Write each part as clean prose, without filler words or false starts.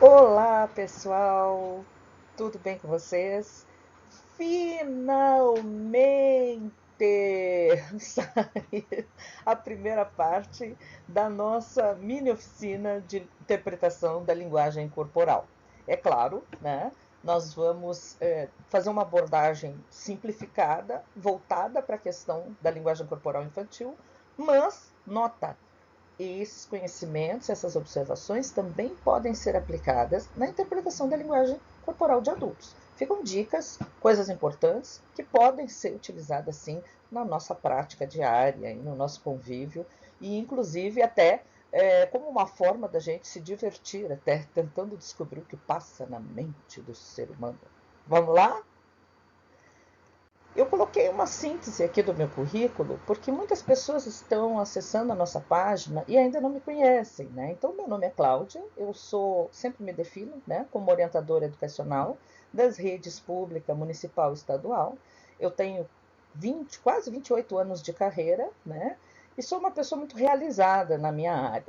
Olá, pessoal! Tudo bem com vocês? Finalmente saiu a primeira parte da nossa mini oficina de interpretação da linguagem corporal. É claro, né? Nós vamos fazer uma abordagem simplificada, voltada para a questão da linguagem corporal infantil, mas nota, e esses conhecimentos, essas observações também podem ser aplicadas na interpretação da linguagem corporal de adultos. Ficam dicas, coisas importantes que podem ser utilizadas sim na nossa prática diária e no nosso convívio e inclusive até como uma forma da gente se divertir, até tentando descobrir o que passa na mente do ser humano. Vamos lá? Eu coloquei uma síntese aqui do meu currículo, porque muitas pessoas estão acessando a nossa página e ainda não me conhecem, né? Então, meu nome é Cláudia, eu sempre me defino, né, como orientadora educacional das redes pública, municipal e estadual. Eu tenho quase 28 anos de carreira, né? E sou uma pessoa muito realizada na minha área.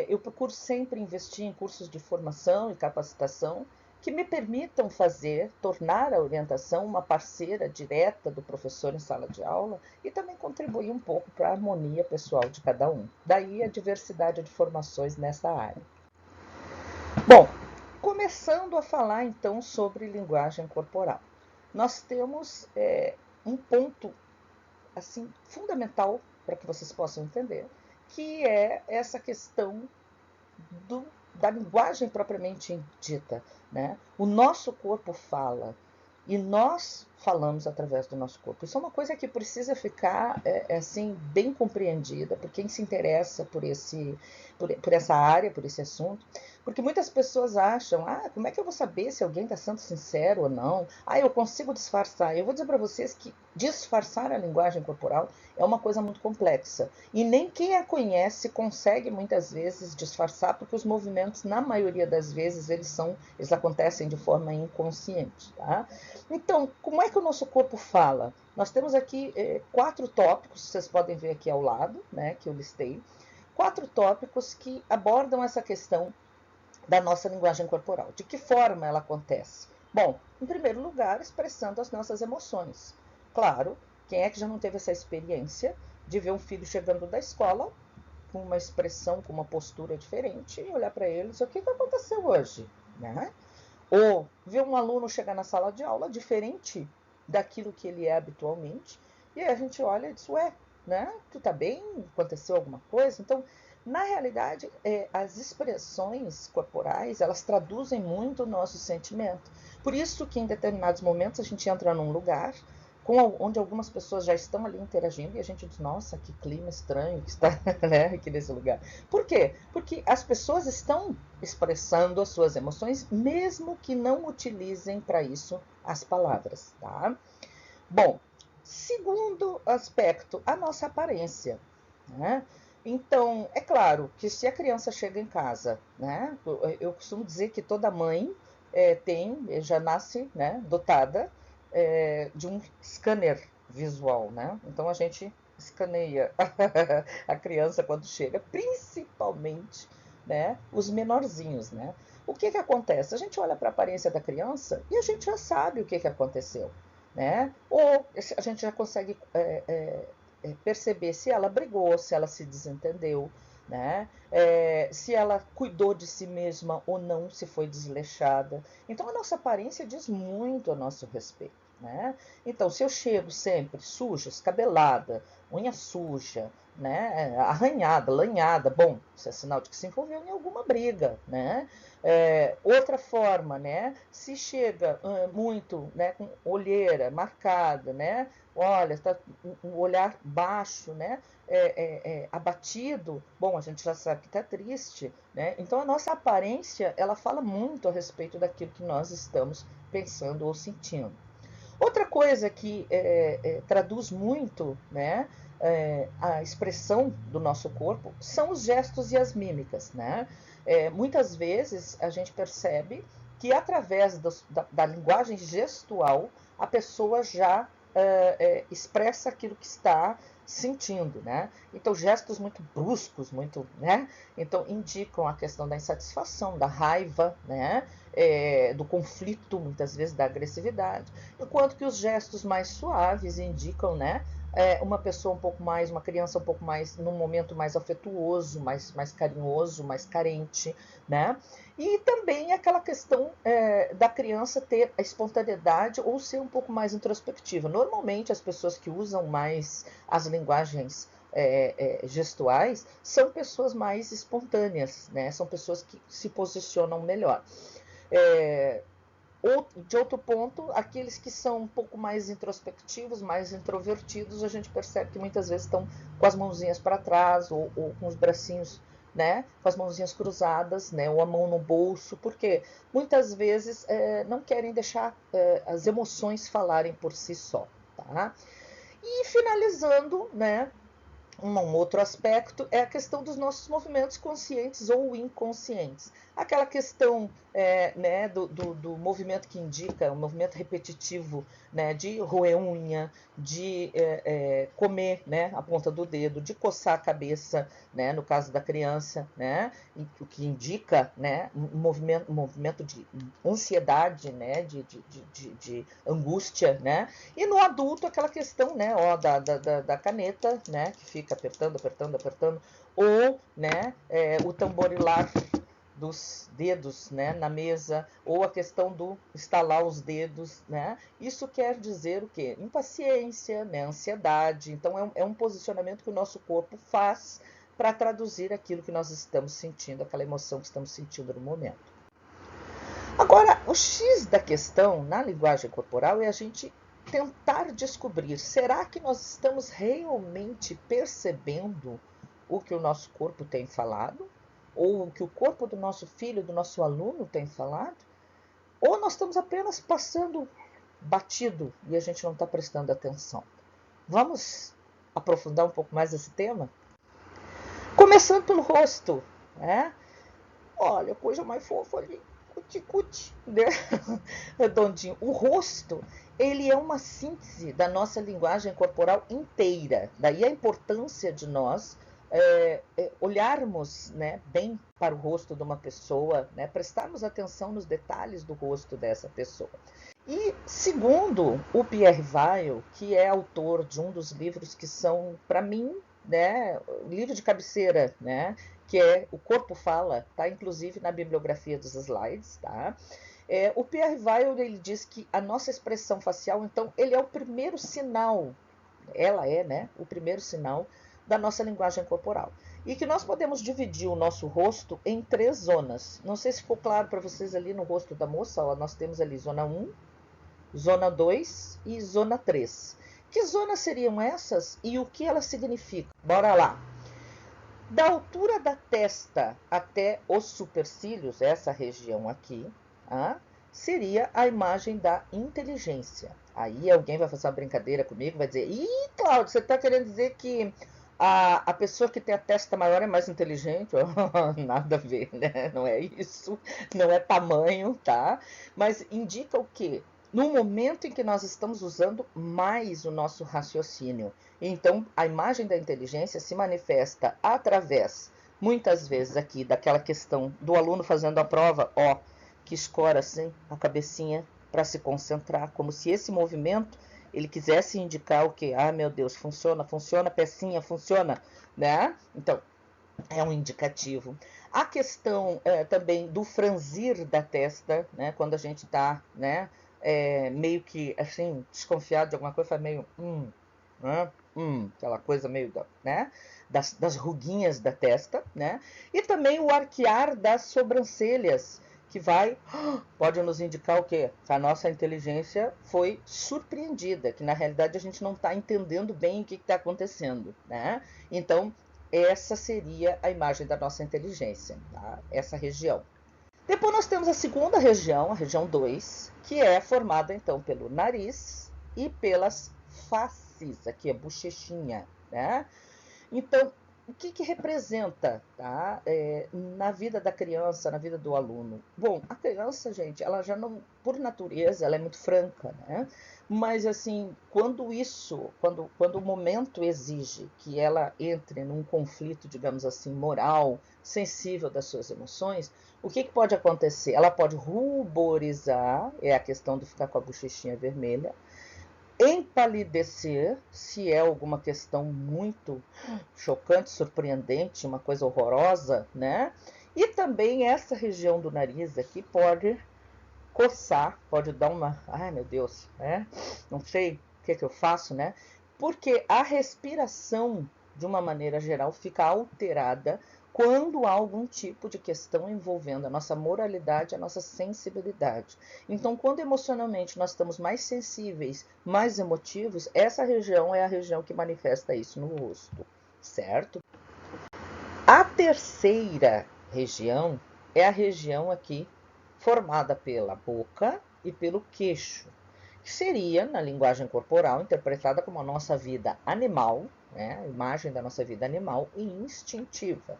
Eu procuro sempre investir em cursos de formação e capacitação que me permitam tornar a orientação uma parceira direta do professor em sala de aula e também contribuir um pouco para a harmonia pessoal de cada um. Daí a diversidade de formações nessa área. Bom, começando a falar então sobre linguagem corporal. Nós temos um ponto assim fundamental para que vocês possam entender, que é essa questão do, da linguagem propriamente dita, né? O nosso corpo fala e nós falamos através do nosso corpo. Isso é uma coisa que precisa ficar assim bem compreendida por quem se interessa por essa área, por esse assunto, porque muitas pessoas acham, como é que eu vou saber se alguém está sendo sincero ou não? Eu consigo disfarçar. Eu vou dizer para vocês que disfarçar a linguagem corporal é uma coisa muito complexa e nem quem a conhece consegue muitas vezes disfarçar, porque os movimentos, na maioria das vezes, eles acontecem de forma inconsciente, tá? Então, como é que o nosso corpo fala? Nós temos aqui 4 tópicos, vocês podem ver aqui ao lado, né, que eu listei. 4 tópicos que abordam essa questão da nossa linguagem corporal. De que forma ela acontece? Bom, em primeiro lugar, expressando as nossas emoções. Claro, quem é que já não teve essa experiência de ver um filho chegando da escola com uma expressão, com uma postura diferente e olhar para ele e dizer: o que aconteceu hoje? Né? Ou ver um aluno chegar na sala de aula diferente daquilo que ele é habitualmente, e aí a gente olha e diz: ué, né? Tu tá bem? Aconteceu alguma coisa? Então, na realidade, as expressões corporais, elas traduzem muito o nosso sentimento. Por isso que em determinados momentos a gente entra num lugar onde algumas pessoas já estão ali interagindo e a gente diz: nossa, que clima estranho que está né, aqui nesse lugar. Por quê? Porque as pessoas estão expressando as suas emoções, mesmo que não utilizem para isso as palavras, tá? Bom, segundo aspecto, a nossa aparência, né? Então, é claro que se a criança chega em casa, né? Eu costumo dizer que toda mãe já nasce, né, dotada de um scanner visual, né? Então a gente escaneia a criança quando chega, principalmente, né, os menorzinhos, né? O que acontece? A gente olha para a aparência da criança e a gente já sabe o que aconteceu, né? Ou a gente já consegue perceber se ela brigou, se ela se desentendeu, né? Se ela cuidou de si mesma ou não, se foi desleixada. Então a nossa aparência diz muito a nosso respeito, né? Então, se eu chego sempre suja, escabelada, unha suja, né, arranhada, lanhada, bom, isso é sinal de que se envolveu em alguma briga, né? Outra forma, né, se chega muito, né, com olheira marcada, né, olha, está um olhar baixo, né, abatido, bom, a gente já sabe que está triste, né? Então a nossa aparência, ela fala muito a respeito daquilo que nós estamos pensando ou sentindo. Outra coisa que traduz muito, né, a expressão do nosso corpo são os gestos e as mímicas, né? Muitas vezes a gente percebe que através da linguagem gestual a pessoa já expressa aquilo que está sentindo, né? Então, gestos muito bruscos, muito, né? Então, indicam a questão da insatisfação, da raiva, né? Do conflito, muitas vezes, da agressividade. Enquanto que os gestos mais suaves indicam, né? Uma pessoa um pouco mais, uma criança um pouco mais, num momento mais afetuoso, mais carinhoso, mais carente, né? E também aquela questão da criança ter a espontaneidade ou ser um pouco mais introspectiva. Normalmente, as pessoas que usam mais as linguagens gestuais são pessoas mais espontâneas, né? São pessoas que se posicionam melhor. De outro ponto, aqueles que são um pouco mais introspectivos, mais introvertidos, a gente percebe que muitas vezes estão com as mãozinhas para trás ou com os bracinhos, né, com as mãozinhas cruzadas, né, ou a mão no bolso, porque muitas vezes não querem deixar as emoções falarem por si só. Tá? E finalizando, né, um outro aspecto é a questão dos nossos movimentos conscientes ou inconscientes. Aquela questão né, do movimento que indica, o movimento repetitivo, né, de roer unha, de comer, né, a ponta do dedo, de coçar a cabeça, né, no caso da criança, né, o que indica, né, um movimento de ansiedade, né, de angústia, né, e no adulto aquela questão, né, da caneta, né, que fica apertando, apertando, apertando, ou, né, o tamborilar dos dedos, né, na mesa, ou a questão do estalar os dedos, né? Isso quer dizer o quê? Impaciência, né, ansiedade. Então é um posicionamento que o nosso corpo faz para traduzir aquilo que nós estamos sentindo, aquela emoção que estamos sentindo no momento. Agora, o X da questão na linguagem corporal é a gente tentar descobrir, será que nós estamos realmente percebendo o que o nosso corpo tem falado? Ou o que o corpo do nosso filho, do nosso aluno tem falado? Ou nós estamos apenas passando batido e a gente não está prestando atenção? Vamos aprofundar um pouco mais esse tema? Começando pelo rosto, né? Olha, coisa mais fofa ali. Cuti-cuti, né? Redondinho. O rosto, ele é uma síntese da nossa linguagem corporal inteira. Daí a importância de nós olharmos, né, bem para o rosto de uma pessoa, né, prestarmos atenção nos detalhes do rosto dessa pessoa. E segundo o Pierre Weil, que é autor de um dos livros que são, para mim, né, livro de cabeceira, né, que é O Corpo Fala, tá inclusive na bibliografia dos slides, tá? O Pierre Weil, ele diz que a nossa expressão facial, então, ele é o primeiro sinal, ela é, né, o primeiro sinal da nossa linguagem corporal. E que nós podemos dividir o nosso rosto em 3 zonas. Não sei se ficou claro para vocês ali no rosto da moça, ó, nós temos ali zona 1, zona 2 e zona 3. Que zonas seriam essas e o que elas significam? Bora lá! Da altura da testa até os supercílios, essa região aqui, seria a imagem da inteligência. Aí alguém vai fazer uma brincadeira comigo, vai dizer: ih, Cláudio, você está querendo dizer que a pessoa que tem a testa maior é mais inteligente? Nada a ver, né? Não é isso, não é tamanho, tá? Mas indica o quê? No momento em que nós estamos usando mais o nosso raciocínio. Então, a imagem da inteligência se manifesta através, muitas vezes aqui, daquela questão do aluno fazendo a prova, ó, que escora assim a cabecinha para se concentrar, como se esse movimento ele quisesse indicar o que? Ah, meu Deus, funciona, funciona, pecinha, funciona, né? Então, é um indicativo. A questão também do franzir da testa, né? Quando a gente está, né? Meio que, assim, desconfiado de alguma coisa, faz meio, né? Aquela coisa meio, né? Das ruguinhas da testa, né? E também o arquear das sobrancelhas, que pode nos indicar o quê? Que a nossa inteligência foi surpreendida, que na realidade a gente não está entendendo bem o que está acontecendo, né? Então, essa seria a imagem da nossa inteligência, tá? Essa região. Depois nós temos a segunda região, a região 2, que é formada então pelo nariz e pelas faces, aqui a bochechinha, né? Então, o que representa, tá? Na vida da criança, na vida do aluno? Bom, a criança, gente, ela já não, por natureza, ela é muito franca, né? Mas, assim, quando o momento exige que ela entre num conflito, digamos assim, moral, sensível das suas emoções, o que pode acontecer? Ela pode ruborizar, é a questão de ficar com a bochechinha vermelha, empalidecer, se é alguma questão muito chocante, surpreendente, uma coisa horrorosa, né? E também essa região do nariz aqui pode coçar, pode dar uma, ai meu Deus, né? Não sei o que eu faço, né? Porque a respiração, de uma maneira geral, fica alterada quando há algum tipo de questão envolvendo a nossa moralidade, a nossa sensibilidade. Então, quando emocionalmente nós estamos mais sensíveis, mais emotivos, essa região é a região que manifesta isso no rosto, certo? A terceira região é a região aqui formada pela boca e pelo queixo, que seria, na linguagem corporal, interpretada como a nossa vida animal, né? A imagem da nossa vida animal e instintiva.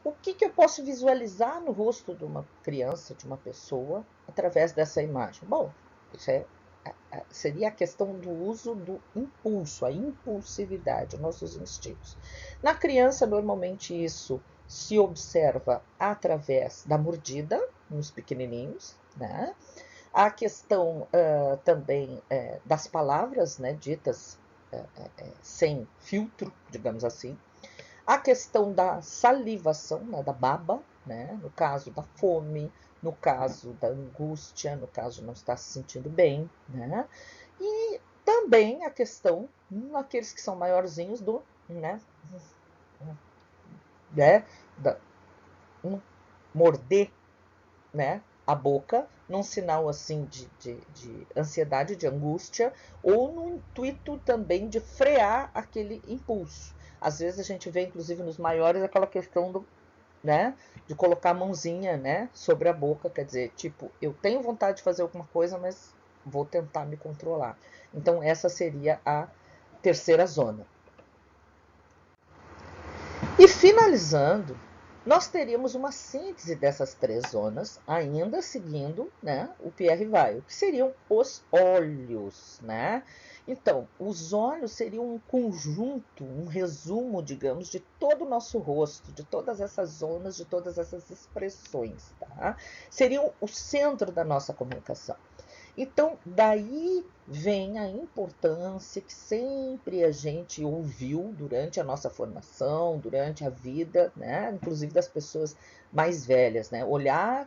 O que eu posso visualizar no rosto de uma criança, de uma pessoa, através dessa imagem? Bom, isso seria a questão do uso do impulso, a impulsividade, nossos instintos. Na criança, normalmente isso se observa através da mordida, nos pequenininhos, né? A questão também das palavras, né, ditas sem filtro, digamos assim. A questão da salivação, né, da baba, né, no caso da fome, no caso da angústia, no caso de não estar se sentindo bem, né? E também a questão, naqueles que são maiorzinhos, do, né, da, morder, né, a boca, num sinal assim de ansiedade, de angústia, ou no intuito também de frear aquele impulso. Às vezes a gente vê, inclusive nos maiores, aquela questão do, né, de colocar a mãozinha, né, sobre a boca, quer dizer, tipo, eu tenho vontade de fazer alguma coisa, mas vou tentar me controlar. Então essa seria a terceira zona. E finalizando, nós teríamos uma síntese dessas três zonas, ainda seguindo, né, o Pierre Weil, que seriam os olhos, né? Então, os olhos seriam um conjunto, um resumo, digamos, de todo o nosso rosto, de todas essas zonas, de todas essas expressões, tá? Seriam o centro da nossa comunicação. Então, daí vem a importância que sempre a gente ouviu durante a nossa formação, durante a vida, né? Inclusive das pessoas mais velhas, né? Olhar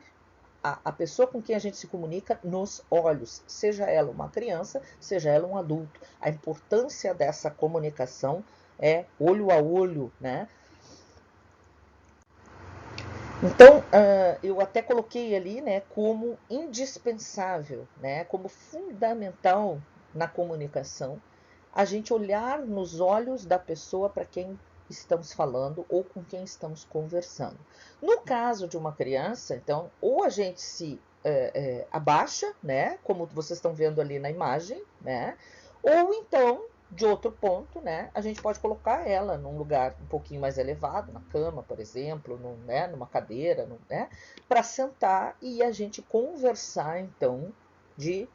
a pessoa com quem a gente se comunica nos olhos, seja ela uma criança, seja ela um adulto. A importância dessa comunicação é olho a olho, né? Então, eu até coloquei ali, né, como indispensável, né, como fundamental na comunicação, a gente olhar nos olhos da pessoa para quem estamos falando ou com quem estamos conversando. No caso de uma criança, então, ou a gente se abaixa, né, como vocês estão vendo ali na imagem, né, ou então de outro ponto, né, a gente pode colocar ela num lugar um pouquinho mais elevado, na cama, por exemplo, né, numa cadeira, né, para sentar e a gente conversar, então, de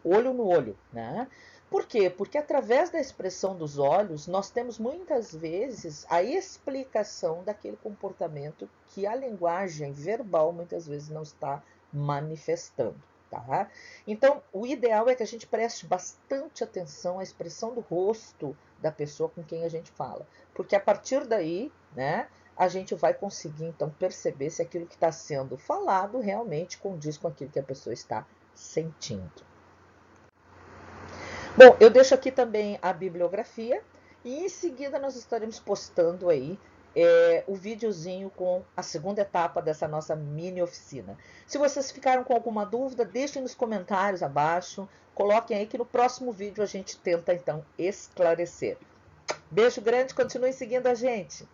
olho no olho, né? Por quê? Porque através da expressão dos olhos, nós temos muitas vezes a explicação daquele comportamento que a linguagem verbal muitas vezes não está manifestando. Tá? Então, o ideal é que a gente preste bastante atenção à expressão do rosto da pessoa com quem a gente fala, porque a partir daí, né, a gente vai conseguir então perceber se aquilo que está sendo falado realmente condiz com aquilo que a pessoa está sentindo. Bom, eu deixo aqui também a bibliografia e em seguida nós estaremos postando aí o videozinho com a segunda etapa dessa nossa mini oficina. Se vocês ficaram com alguma dúvida, deixem nos comentários abaixo, coloquem aí que no próximo vídeo a gente tenta então esclarecer. Beijo grande, continue seguindo a gente!